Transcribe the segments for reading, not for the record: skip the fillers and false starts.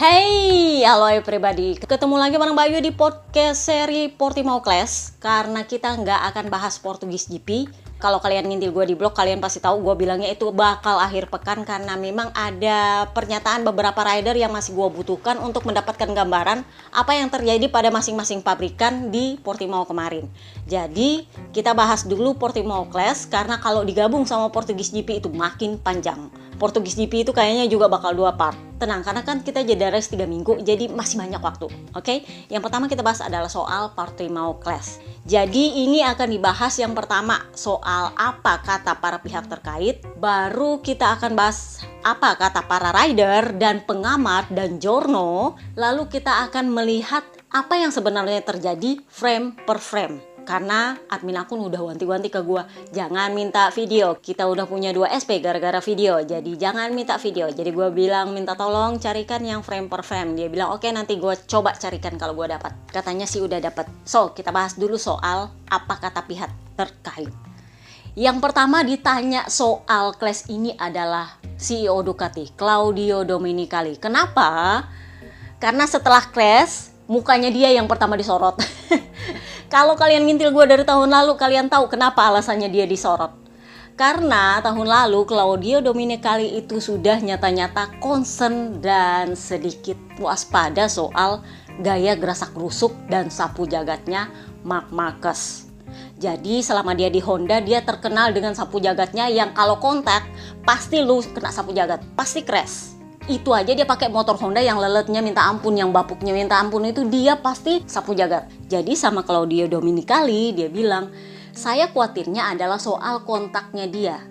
Hey, halo everybody. Ketemu lagi bareng Bayu di podcast seri Portimao Class. Karena kita nggak akan bahas Portugis GP. Kalau kalian ngintil gue di blog, kalian pasti tahu gue bilangnya itu bakal akhir pekan. Karena memang ada pernyataan beberapa rider yang masih gue butuhkan untuk mendapatkan gambaran apa yang terjadi pada masing-masing pabrikan di Portimao kemarin. Jadi, kita bahas dulu Portimao Class. Karena kalau digabung sama Portugis GP itu makin panjang. Portugis GP itu kayaknya juga bakal 2 part. Tenang, karena kan kita jeda race 3 minggu, jadi masih banyak waktu. Oke? Yang pertama kita bahas adalah soal Portimao Class. Jadi ini akan dibahas yang pertama soal apa kata para pihak terkait. Baru kita akan bahas apa kata para rider dan pengamat dan jorno. Lalu kita akan melihat apa yang sebenarnya terjadi frame per frame. Karena admin akun udah wanti-wanti ke gue, jangan minta video, kita udah punya 2 SP gara-gara video, jadi jangan minta video. Jadi gue bilang minta tolong carikan yang frame per frame. Dia bilang oke, nanti gue coba carikan kalau gue dapat. Katanya sih udah dapat. So kita bahas dulu soal apa kata pihak terkait. Yang pertama ditanya soal class ini adalah CEO Ducati, Claudio Domenicali. Kenapa? Karena setelah class mukanya dia yang pertama disorot. Kalau kalian ngintil gue dari tahun lalu, kalian tahu kenapa alasannya dia disorot. Karena tahun lalu Claudio Domenicali itu sudah nyata-nyata concern dan sedikit waspada soal gaya gerasak-gerusuk dan sapu jagatnya Marc Marquez. Jadi selama dia di Honda, dia terkenal dengan sapu jagatnya yang kalau kontak pasti lu kena sapu jagat, pasti crash. Itu aja dia pakai motor Honda yang leletnya minta ampun, yang bapuknya minta ampun, itu dia pasti sapu jagat. Jadi sama Claudio Domenicali dia bilang, saya khawatirnya adalah soal kontaknya dia.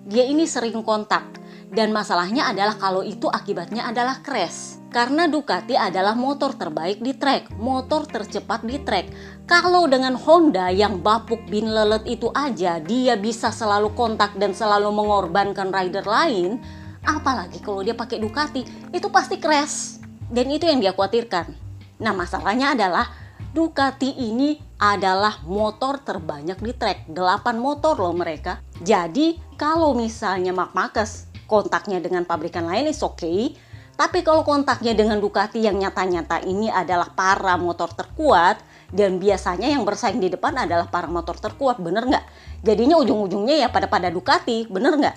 Dia ini sering kontak dan masalahnya adalah kalau itu akibatnya adalah crash. Karena Ducati adalah motor terbaik di track, motor tercepat di track. Kalau dengan Honda yang bapuk bin lelet itu aja dia bisa selalu kontak dan selalu mengorbankan rider lain, apalagi kalau dia pakai Ducati, itu pasti crash. Dan itu yang dia khawatirkan. Nah masalahnya adalah Ducati ini adalah motor terbanyak di track. 8 motor loh mereka. Jadi kalau misalnya Marc Marquez kontaknya dengan pabrikan lain is okay. Tapi kalau kontaknya dengan Ducati yang nyata-nyata ini adalah para motor terkuat, dan biasanya yang bersaing di depan adalah para motor terkuat, bener nggak? Jadinya ujung-ujungnya ya pada Ducati, bener nggak?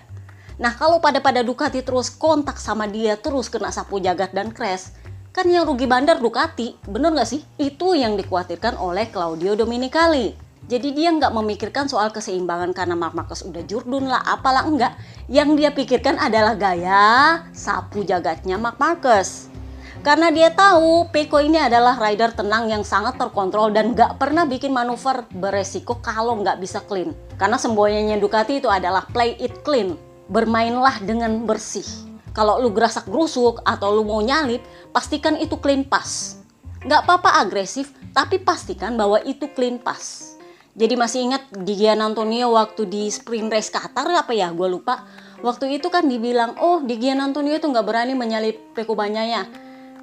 Nah kalau pada Ducati terus kontak sama dia, terus kena sapu jagat dan crash, kan yang rugi bandar Ducati, bener gak sih? Itu yang dikhawatirkan oleh Claudio Domenicali. Jadi dia nggak memikirkan soal keseimbangan karena Marc Marquez udah jurdun lah, apalah enggak. Yang dia pikirkan adalah gaya sapu jagatnya Marc Marquez. Karena dia tahu Pecco ini adalah rider tenang yang sangat terkontrol dan nggak pernah bikin manuver beresiko kalau nggak bisa clean. Karena semboyannya Ducati itu adalah play it clean. Bermainlah dengan bersih. Kalau lu gerasak gerusuk atau lu mau nyalip, pastikan itu clean pass. Nggak apa-apa agresif, tapi pastikan bahwa itu clean pass. Jadi masih ingat di Gian Antonio waktu di sprint race Qatar apa ya, gue lupa. Waktu itu kan dibilang, oh di Gian Antonio itu nggak berani menyalip Pecco Bagnaia.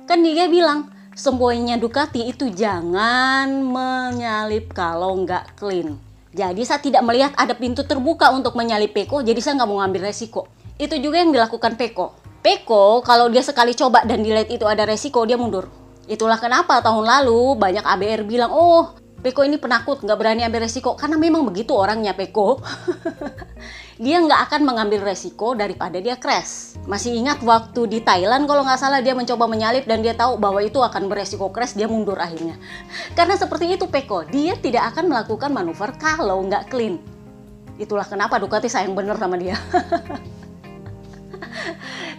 Kan dia bilang, semboyannya Ducati itu jangan menyalip kalau nggak clean. Jadi saya tidak melihat ada pintu terbuka untuk menyalip Pecco, jadi saya nggak mau ngambil resiko. Itu juga yang dilakukan Pecco. Pecco kalau dia sekali coba dan dilihat itu ada resiko, dia mundur. Itulah kenapa tahun lalu banyak ABR bilang, oh Pecco ini penakut, nggak berani ambil resiko. Karena memang begitu orangnya Pecco. Dia nggak akan mengambil resiko daripada dia crash. Masih ingat waktu di Thailand kalau nggak salah dia mencoba menyalip dan dia tahu bahwa itu akan beresiko crash, dia mundur akhirnya. Karena seperti itu Pecco, dia tidak akan melakukan manuver kalau nggak clean. Itulah kenapa Ducati sayang bener sama dia.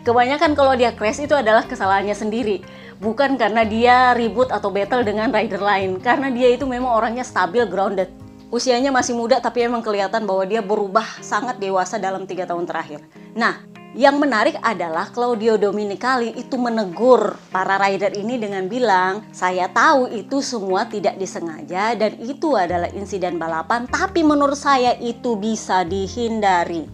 Kebanyakan kalau dia crash itu adalah kesalahannya sendiri. Bukan karena dia ribut atau battle dengan rider lain. Karena dia itu memang orangnya stabil, grounded. Usianya masih muda tapi emang kelihatan bahwa dia berubah sangat dewasa dalam 3 tahun terakhir. Nah, yang menarik adalah Claudio Domenicali itu menegur para rider ini dengan bilang, saya tahu itu semua tidak disengaja dan itu adalah insiden balapan, tapi menurut saya itu bisa dihindari.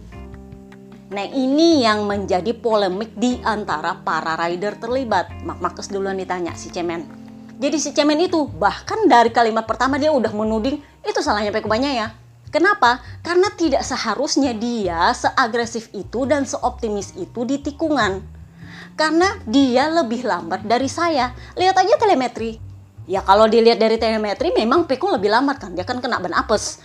Nah ini yang menjadi polemik di antara para rider terlibat. Marc Marquez duluan ditanya si Cemen. Jadi si Cemen itu bahkan dari kalimat pertama dia udah menuding itu salahnya Pecco Bagnaia. Kenapa? Karena tidak seharusnya dia seagresif itu dan seoptimis itu di tikungan. Karena dia lebih lambat dari saya. Lihat aja telemetri. Ya kalau dilihat dari telemetri memang Peko lebih lambat kan. Dia kan kena ban apes.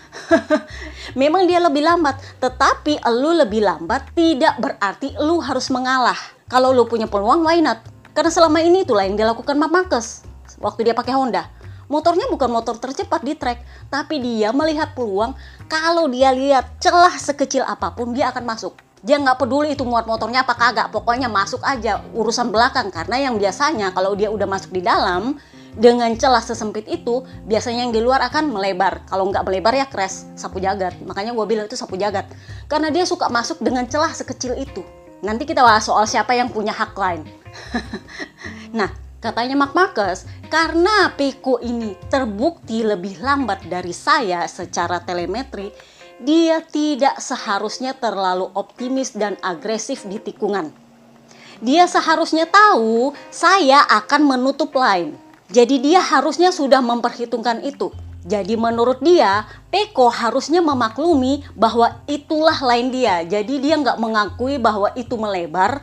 Memang dia lebih lambat. Tetapi lu lebih lambat tidak berarti lu harus mengalah. Kalau lu punya peluang, why not? Karena selama ini itulah yang dilakukan Marc Marquez. Waktu dia pakai Honda. Motornya bukan motor tercepat di track. Tapi dia melihat peluang. Kalau dia lihat celah sekecil apapun dia akan masuk. Dia nggak peduli itu muat motornya apa kagak. Pokoknya masuk aja urusan belakang. Karena yang biasanya kalau dia udah masuk di dalam, dengan celah sesempit itu, biasanya yang di luar akan melebar. Kalau nggak melebar ya crash, sapu jagat. Makanya gue bilang itu sapu jagat. Karena dia suka masuk dengan celah sekecil itu. Nanti kita bahas soal siapa yang punya hak lain. Nah, katanya Marc Marquez, karena Peko ini terbukti lebih lambat dari saya secara telemetri, dia tidak seharusnya terlalu optimis dan agresif di tikungan. Dia seharusnya tahu saya akan menutup line. Jadi dia harusnya sudah memperhitungkan itu. Jadi menurut dia, Peko harusnya memaklumi bahwa itulah line dia. Jadi dia nggak mengakui bahwa itu melebar,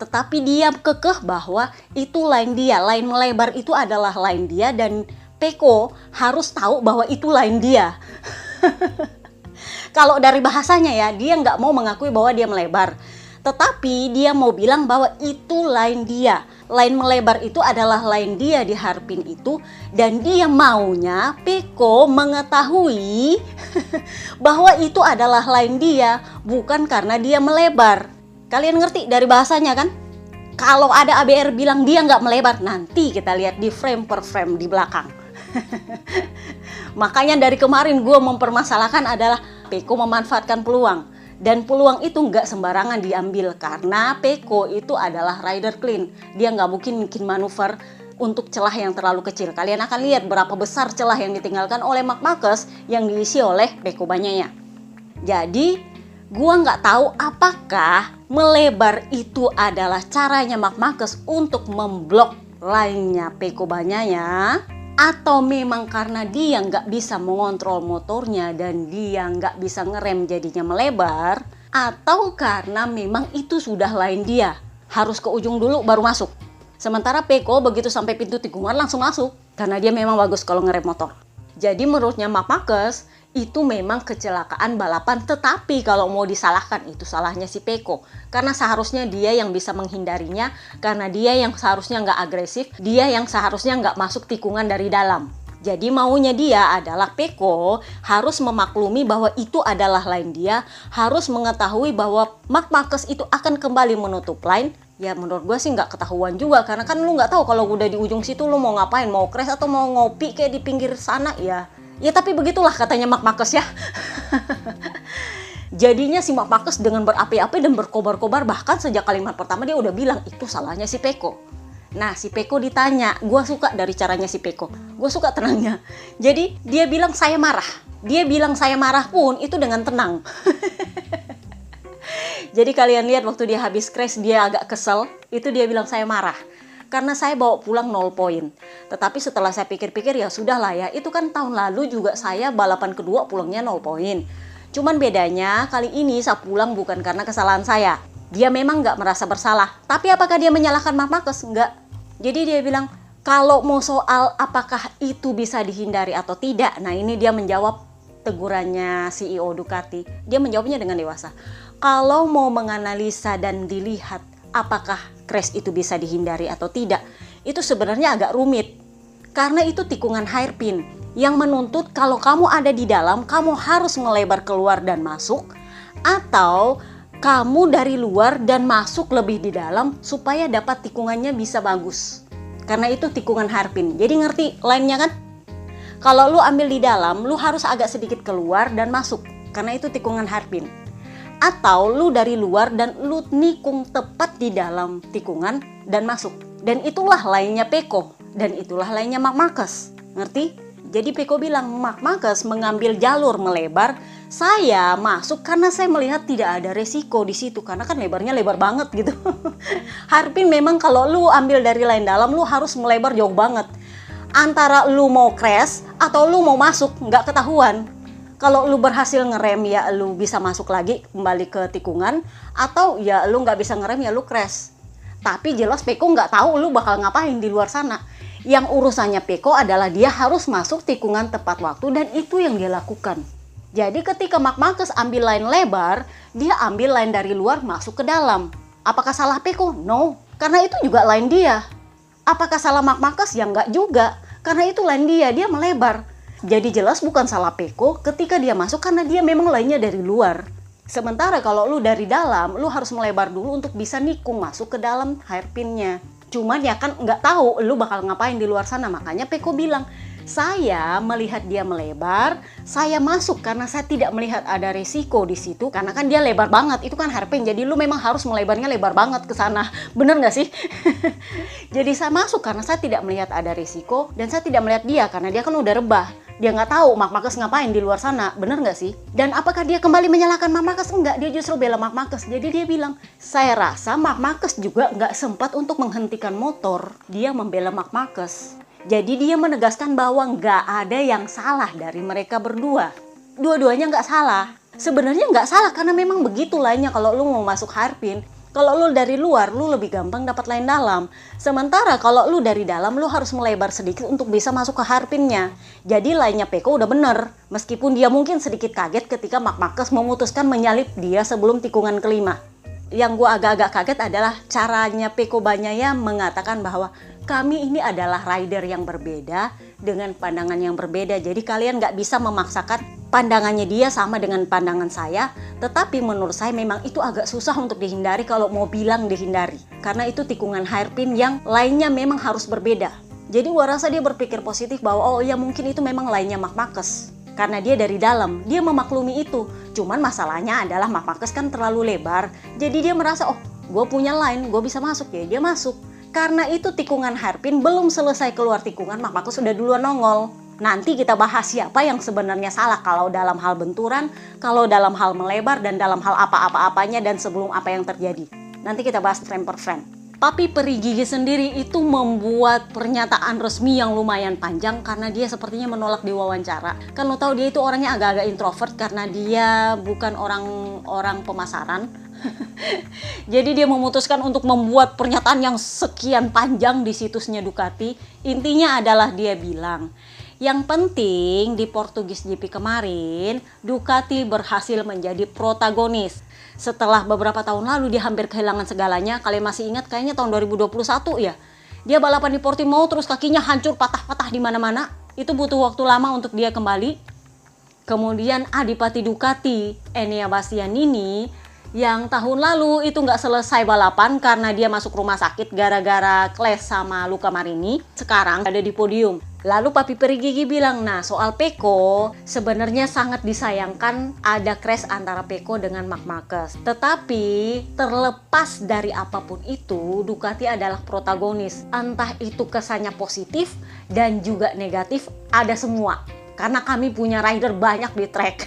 tetapi dia kekeh bahwa itu line dia. Line melebar itu adalah line dia dan Peko harus tahu bahwa itu line dia. Kalau dari bahasanya ya, dia nggak mau mengakui bahwa dia melebar. Tetapi dia mau bilang bahwa itu line dia. Line melebar itu adalah line dia di hairpin itu. Dan dia maunya Peko mengetahui bahwa itu adalah line dia. Bukan karena dia melebar. Kalian ngerti dari bahasanya kan? Kalau ada ABR bilang dia nggak melebar, nanti kita lihat di frame per frame di belakang. Makanya dari kemarin gue mempermasalahkan adalah Peko memanfaatkan peluang. Dan peluang itu nggak sembarangan diambil karena Peko itu adalah rider clean. Dia nggak mungkin bikin manuver untuk celah yang terlalu kecil. Kalian akan lihat berapa besar celah yang ditinggalkan oleh Marc Marquez yang diisi oleh Peko Bagnaia. Jadi gua nggak tahu apakah melebar itu adalah caranya Marc Marquez untuk memblok line-nya Peko Bagnaia, atau memang karena dia nggak bisa mengontrol motornya dan dia nggak bisa ngerem jadinya melebar, atau karena memang itu sudah line dia, harus ke ujung dulu baru masuk. Sementara Peko begitu sampai pintu tikungan langsung masuk karena dia memang bagus kalau ngerem motor. Jadi menurutnya Marc Marquez itu memang kecelakaan balapan, tetapi kalau mau disalahkan itu salahnya si Peko. Karena seharusnya dia yang bisa menghindarinya, karena dia yang seharusnya nggak agresif, dia yang seharusnya nggak masuk tikungan dari dalam. Jadi maunya dia adalah Peko harus memaklumi bahwa itu adalah line dia, harus mengetahui bahwa Marc Marquez itu akan kembali menutup line. Ya menurut gue sih nggak ketahuan juga, karena kan lu nggak tahu kalau udah di ujung situ lu mau ngapain, mau crash atau mau ngopi kayak di pinggir sana ya. Ya tapi begitulah katanya Marc Marquez ya. Jadinya si Marc Marquez dengan berapi-api dan berkobar-kobar, bahkan sejak kalimat pertama dia udah bilang itu salahnya si Peko. Nah si Peko ditanya, gue suka dari caranya si Peko, gue suka tenangnya. Jadi dia bilang saya marah. Dia bilang saya marah pun itu dengan tenang. Jadi kalian lihat waktu dia habis crash dia agak kesel, itu dia bilang saya marah. Karena saya bawa pulang 0 poin. Tetapi setelah saya pikir-pikir ya sudahlah ya. Itu kan tahun lalu juga saya balapan kedua pulangnya 0 poin. Cuman bedanya kali ini saya pulang bukan karena kesalahan saya. Dia memang nggak merasa bersalah. Tapi apakah dia menyalahkan Marc Marquez? Enggak. Jadi dia bilang kalau mau soal apakah itu bisa dihindari atau tidak. Nah ini dia menjawab tegurannya CEO Ducati. Dia menjawabnya dengan dewasa. Kalau mau menganalisa dan dilihat apakah crash itu bisa dihindari atau tidak, itu sebenarnya agak rumit. Karena itu tikungan hairpin yang menuntut kalau kamu ada di dalam, kamu harus melebar keluar dan masuk, atau kamu dari luar dan masuk lebih di dalam supaya dapat tikungannya bisa bagus. Karena itu tikungan hairpin. Jadi ngerti line-nya kan? Kalau lu ambil di dalam, lu harus agak sedikit keluar dan masuk. Karena itu tikungan hairpin. Atau lu dari luar dan lu nikung tepat di dalam tikungan dan masuk. Dan itulah lainnya Peko. Dan itulah lainnya Marc Marquez. Ngerti? Jadi Peko bilang Marc Marquez mengambil jalur melebar. Saya masuk karena saya melihat tidak ada resiko di situ. Karena kan lebarnya lebar banget gitu. Hairpin memang kalau lu ambil dari line dalam lu harus melebar jauh banget. Antara lu mau crash atau lu mau masuk nggak ketahuan. Kalau lu berhasil ngerem ya lu bisa masuk lagi kembali ke tikungan, atau ya lu nggak bisa ngerem ya lu crash. Tapi jelas Peko nggak tahu lu bakal ngapain di luar sana. Yang urusannya Peko adalah dia harus masuk tikungan tepat waktu dan itu yang dia lakukan. Jadi ketika Marc Marquez ambil line lebar, dia ambil line dari luar masuk ke dalam. Apakah salah Peko? No, karena itu juga line dia. Apakah salah Marc Marquez? Ya nggak juga, karena itu line dia melebar. Jadi jelas bukan salah Peko ketika dia masuk karena dia memang line-nya dari luar. Sementara kalau lu dari dalam, lu harus melebar dulu untuk bisa nikung masuk ke dalam hairpinnya. Cuman ya kan nggak tahu lu bakal ngapain di luar sana, makanya Peko bilang, saya melihat dia melebar, saya masuk karena saya tidak melihat ada resiko di situ karena kan dia lebar banget, itu kan hairpin, jadi lu memang harus melebarnya lebar banget ke sana, bener nggak sih? Jadi saya masuk karena saya tidak melihat ada resiko dan saya tidak melihat dia karena dia kan udah rebah, dia nggak tahu Marc Marquez ngapain di luar sana, bener nggak sih? Dan apakah dia kembali menyalahkan Marc Marquez? Enggak, dia justru bela Marc Marquez. Jadi dia bilang, saya rasa Marc Marquez juga nggak sempat untuk menghentikan motor, dia membela Marc Marquez. Jadi dia menegaskan bahwa nggak ada yang salah dari mereka berdua. Dua-duanya nggak salah. Sebenarnya nggak salah karena memang begitu lainnya kalau lu mau masuk hairpin. Kalau lu dari luar, lu lebih gampang dapat line dalam. Sementara kalau lu dari dalam, lu harus melebar sedikit untuk bisa masuk ke hairpinnya. Jadi line-nya Peko udah bener. Meskipun dia mungkin sedikit kaget ketika Marc Marquez memutuskan menyalip dia sebelum tikungan kelima. Yang gue agak-agak kaget adalah caranya Peko Bagnaia mengatakan bahwa kami ini adalah rider yang berbeda dengan pandangan yang berbeda. Jadi kalian nggak bisa memaksakan pandangannya dia sama dengan pandangan saya. Tetapi menurut saya memang itu agak susah untuk dihindari kalau mau bilang dihindari. Karena itu tikungan hairpin yang lainnya memang harus berbeda. Jadi gue rasa dia berpikir positif bahwa oh ya mungkin itu memang lainnya Marc Marquez. Karena dia dari dalam, dia memaklumi itu. Cuman masalahnya adalah Marc Marquez kan terlalu lebar. Jadi dia merasa oh gue punya line, gue bisa masuk ya dia masuk. Karena itu tikungan hairpin belum selesai keluar tikungan, Marc Marquez sudah duluan nongol. Nanti kita bahas siapa yang sebenarnya salah kalau dalam hal benturan, kalau dalam hal melebar, dan dalam hal apa-apa-apanya dan sebelum apa yang terjadi. Nanti kita bahas frame per frame. Papi Peri Gigi sendiri itu membuat pernyataan resmi yang lumayan panjang karena dia sepertinya menolak diwawancara. Kan lo tahu dia itu orangnya agak-agak introvert karena dia bukan orang pemasaran. Jadi dia memutuskan untuk membuat pernyataan yang sekian panjang di situsnya Ducati. Intinya adalah dia bilang, yang penting di Portugis GP kemarin Ducati berhasil menjadi protagonis. Setelah beberapa tahun lalu dia hampir kehilangan segalanya. Kalian masih ingat kayaknya tahun 2021 ya. Dia balapan di Portimao terus kakinya hancur patah-patah di mana-mana. Itu butuh waktu lama untuk dia kembali. Kemudian Adipati Ducati, Enea Bastianini, yang tahun lalu itu nggak selesai balapan karena dia masuk rumah sakit gara-gara clash sama Luca Marini. Sekarang ada di podium. Lalu Papi Peri Gigi bilang, nah soal Peko sebenarnya sangat disayangkan ada crash antara Peko dengan Marc Marquez. Tetapi terlepas dari apapun itu, Ducati adalah protagonis. Entah itu kesannya positif dan juga negatif, ada semua. Karena kami punya rider banyak di track.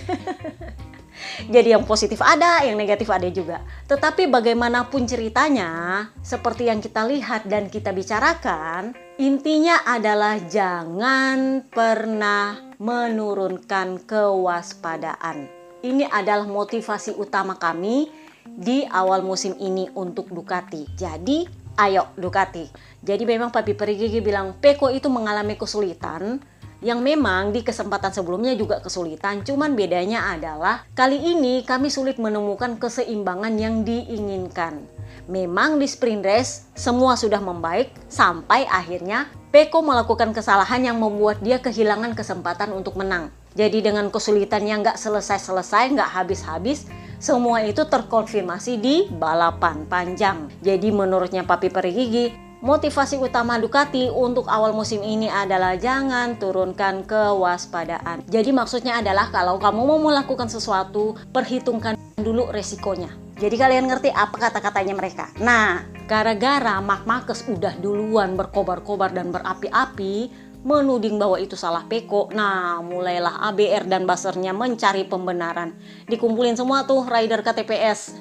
Jadi yang positif ada, yang negatif ada juga. Tetapi bagaimanapun ceritanya, seperti yang kita lihat dan kita bicarakan, intinya adalah jangan pernah menurunkan kewaspadaan. Ini adalah motivasi utama kami di awal musim ini untuk Ducati. Jadi, ayo Ducati. Jadi memang Papi Peri Gigi bilang Peko itu mengalami kesulitan, yang memang di kesempatan sebelumnya juga kesulitan, cuman bedanya adalah kali ini kami sulit menemukan keseimbangan yang diinginkan. Memang di sprint race semua sudah membaik sampai akhirnya Peko melakukan kesalahan yang membuat dia kehilangan kesempatan untuk menang. Jadi dengan kesulitan yang nggak selesai-selesai, nggak habis-habis, semua itu terkonfirmasi di balapan panjang. Jadi menurutnya Papi Peri Gigi, motivasi utama Ducati untuk awal musim ini adalah jangan turunkan kewaspadaan. Jadi maksudnya adalah kalau kamu mau melakukan sesuatu, perhitungkan dulu resikonya. Jadi kalian ngerti apa kata-katanya mereka. Nah, gara-gara Marc Marquez udah duluan berkobar-kobar dan berapi-api, menuding bahwa itu salah Peko. Nah, mulailah ABR dan buzzer-nya mencari pembenaran. Dikumpulin semua tuh rider KTPS.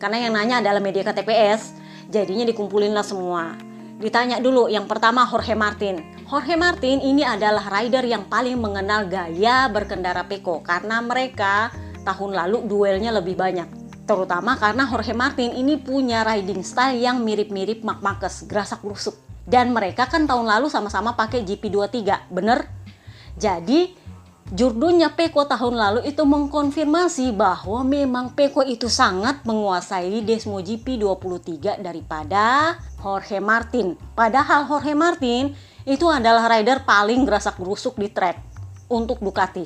Karena yang nanya adalah media KTPS. Jadinya dikumpulinlah semua. Ditanya dulu, yang pertama Jorge Martin. Jorge Martin ini adalah rider yang paling mengenal gaya berkendara Peko karena mereka tahun lalu duelnya lebih banyak. Terutama karena Jorge Martin ini punya riding style yang mirip-mirip Marc Marquez, gerasak-gerusuk. Dan mereka kan tahun lalu sama-sama pakai GP23, bener? Jadi jurdunya Pecco tahun lalu itu mengkonfirmasi bahwa memang Pecco itu sangat menguasai Desmo GP23 daripada Jorge Martin. Padahal Jorge Martin itu adalah rider paling gerasak-gerusuk di track untuk Ducati.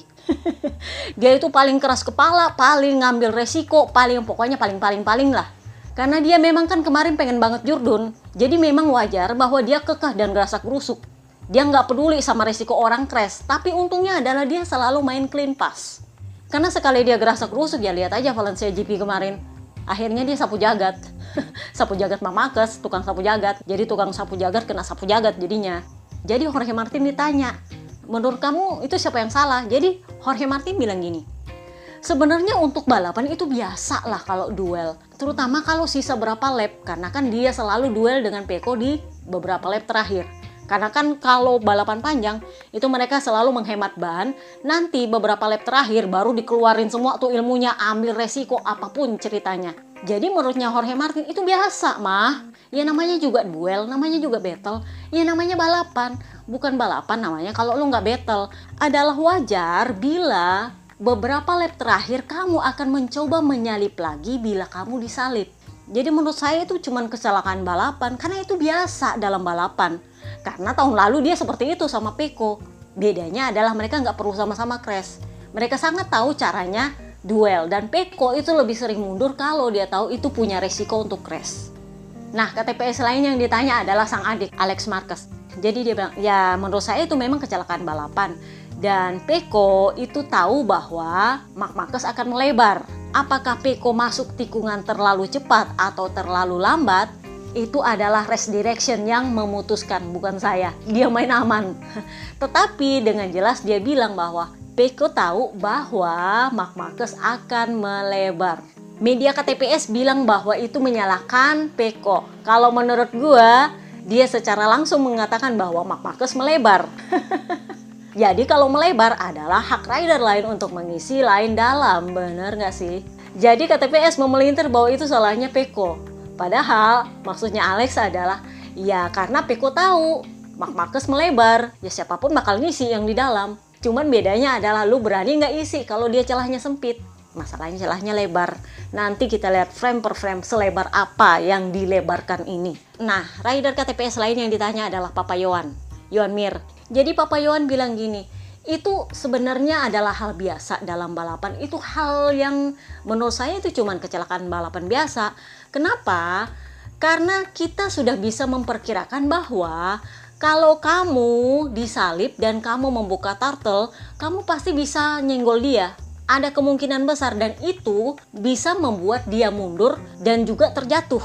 Dia itu paling keras kepala, paling ngambil resiko, pokoknya paling lah. Karena dia memang kan kemarin pengen banget Jurdun. Jadi memang wajar bahwa dia kekeh dan gerasak-gerusuk. Dia nggak peduli sama resiko orang crash. Tapi untungnya adalah dia selalu main clean pass. Karena sekali dia gerasak-gerusuk, ya lihat aja Valencia GP kemarin. Akhirnya dia sapu jagat. Sapu jagat Marc Marquez, tukang sapu jagat. Jadi tukang sapu jagat kena sapu jagat jadinya. Jadi Jorge Martin ditanya, menurut kamu itu siapa yang salah? Jadi Jorge Martin bilang gini, sebenarnya untuk balapan itu biasa lah kalau duel. Terutama kalau sisa berapa lap. Karena kan dia selalu duel dengan Pecco di beberapa lap terakhir. Karena kan kalau balapan panjang, itu mereka selalu menghemat ban. Nanti beberapa lap terakhir baru dikeluarin semua tuh ilmunya, ambil resiko apapun ceritanya. Jadi menurutnya Jorge Martin itu biasa mah. Ya namanya juga duel, namanya juga battle. Ya namanya balapan. Bukan balapan namanya kalau lu nggak battle. Adalah wajar bila beberapa lap terakhir kamu akan mencoba menyalip lagi bila kamu disalip. Jadi menurut saya itu cuma kecelakaan balapan. Karena itu biasa dalam balapan. Karena tahun lalu dia seperti itu sama Pecco. Bedanya adalah mereka nggak perlu sama-sama crash. Mereka sangat tahu caranya duel. Dan Pecco itu lebih sering mundur kalau dia tahu itu punya resiko untuk crash. Nah, KTPS lain yang ditanya adalah sang adik, Alex Marquez. Jadi dia bilang, ya menurut saya itu memang kecelakaan balapan. Dan Pecco itu tahu bahwa Marc Marquez akan melebar. Apakah Pecco masuk tikungan terlalu cepat atau terlalu lambat? Itu adalah race direction yang memutuskan, bukan saya. Dia main aman. Tetapi dengan jelas dia bilang bahwa Pecco tahu bahwa Marc Marquez akan melebar. Media KTPS bilang bahwa itu menyalahkan Pecco. Kalau menurut gua, dia secara langsung mengatakan bahwa Marc Marquez melebar. Jadi kalau melebar adalah hak rider lain untuk mengisi lain dalam, bener nggak sih? Jadi KTPS memelintir bahwa itu salahnya Pecco. Padahal maksudnya Alex adalah, ya karena Pecco tahu Marc Marquez melebar, ya siapapun bakal ngisi yang di dalam. Cuman bedanya adalah lu berani nggak isi kalau dia celahnya sempit. Masalahnya celahnya lebar. Nanti kita lihat frame per frame selebar apa yang dilebarkan ini. Nah, rider KTPS lain yang ditanya adalah Papa Yohan Mir. Jadi Papa Yohan bilang gini, itu sebenarnya adalah hal biasa dalam balapan. Itu hal yang menurut saya itu cuma kecelakaan balapan biasa. Kenapa? Karena kita sudah bisa memperkirakan bahwa kalau kamu disalip dan kamu membuka turtle, kamu pasti bisa nyenggol dia. Ada kemungkinan besar dan itu bisa membuat dia mundur dan juga terjatuh.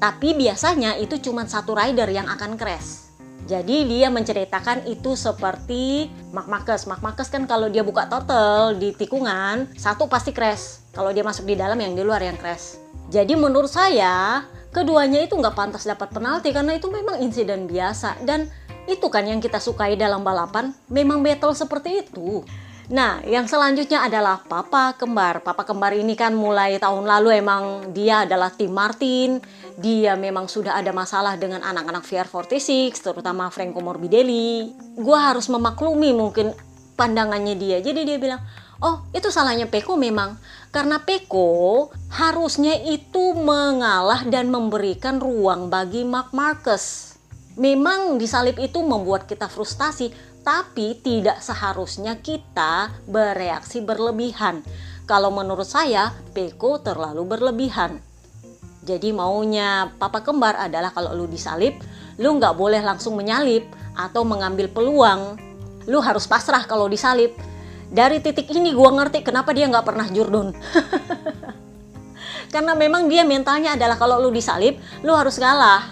Tapi biasanya itu cuma satu rider yang akan crash. Jadi dia menceritakan itu seperti Marc Marquez. Marc Marquez kan kalau dia buka turtle di tikungan, satu pasti crash. Kalau dia masuk di dalam, yang di luar yang crash. Jadi menurut saya, keduanya itu nggak pantas dapat penalti karena itu memang insiden biasa. Dan itu kan yang kita sukai dalam balapan, memang battle seperti itu. Nah, yang selanjutnya adalah Papa Kembar. Papa Kembar ini kan mulai tahun lalu emang dia adalah tim Martin. Dia memang sudah ada masalah dengan anak-anak VR46, terutama Franco Morbidelli. Gua harus memaklumi mungkin pandangannya dia. Jadi dia bilang, oh itu salahnya Pecco memang. Karena Pecco harusnya itu mengalah dan memberikan ruang bagi Marc Marquez. Memang disalip itu membuat kita frustasi, tapi tidak seharusnya kita bereaksi berlebihan. Kalau menurut saya, Pecco terlalu berlebihan. Jadi maunya Papa Kembar adalah kalau lu disalip, lu nggak boleh langsung menyalip atau mengambil peluang. Lu harus pasrah kalau disalip. Dari titik ini gua ngerti kenapa dia nggak pernah Jurdun. Karena memang dia mentalnya adalah kalau lu disalip, lu harus kalah.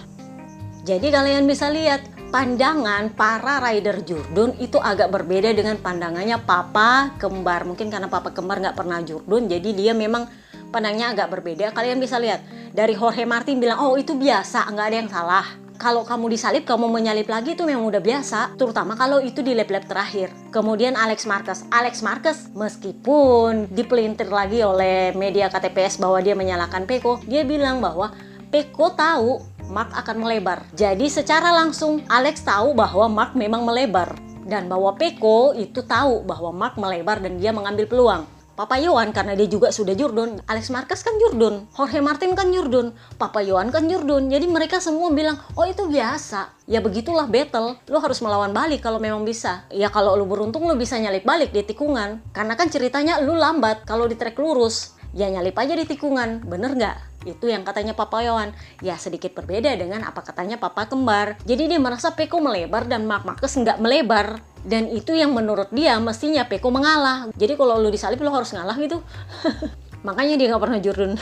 Jadi kalian bisa lihat, pandangan para rider Jurdun itu agak berbeda dengan pandangannya Papa Kembar. Mungkin karena Papa Kembar nggak pernah Jurdun, jadi dia memang pandangnya agak berbeda. Kalian bisa lihat, dari Jorge Martin bilang, oh itu biasa, nggak ada yang salah. Kalau kamu disalip, kamu menyalip lagi itu memang udah biasa. Terutama kalau itu di lap-lap terakhir. Kemudian Alex Marquez meskipun dipelintir lagi oleh media KTPS bahwa dia menyalahkan Peko, dia bilang bahwa Peko tahu Mark akan melebar. Jadi secara langsung Alex tahu bahwa Mark memang melebar. Dan bahwa Peko itu tahu bahwa Mark melebar dan dia mengambil peluang. Papa Yohan karena dia juga sudah jurdun, Alex Marquez kan jurdun, Jorge Martin kan jurdun, Papa Yohan kan jurdun. Jadi mereka semua bilang, oh itu biasa. Ya begitulah battle, lo harus melawan balik kalau memang bisa. Ya kalau lo beruntung lo bisa nyalip balik di tikungan. Karena kan ceritanya lo lambat kalau di trek lurus. Ya nyalip aja di tikungan, bener nggak? Itu yang katanya Papa Yohan. Ya sedikit berbeda dengan apa katanya Papa Kembar. Jadi dia merasa Peko melebar dan Mark Marquez nggak melebar. Dan itu yang menurut dia mestinya Peko mengalah. Jadi kalau lu disalip lu harus ngalah gitu. Makanya dia nggak pernah jurdun.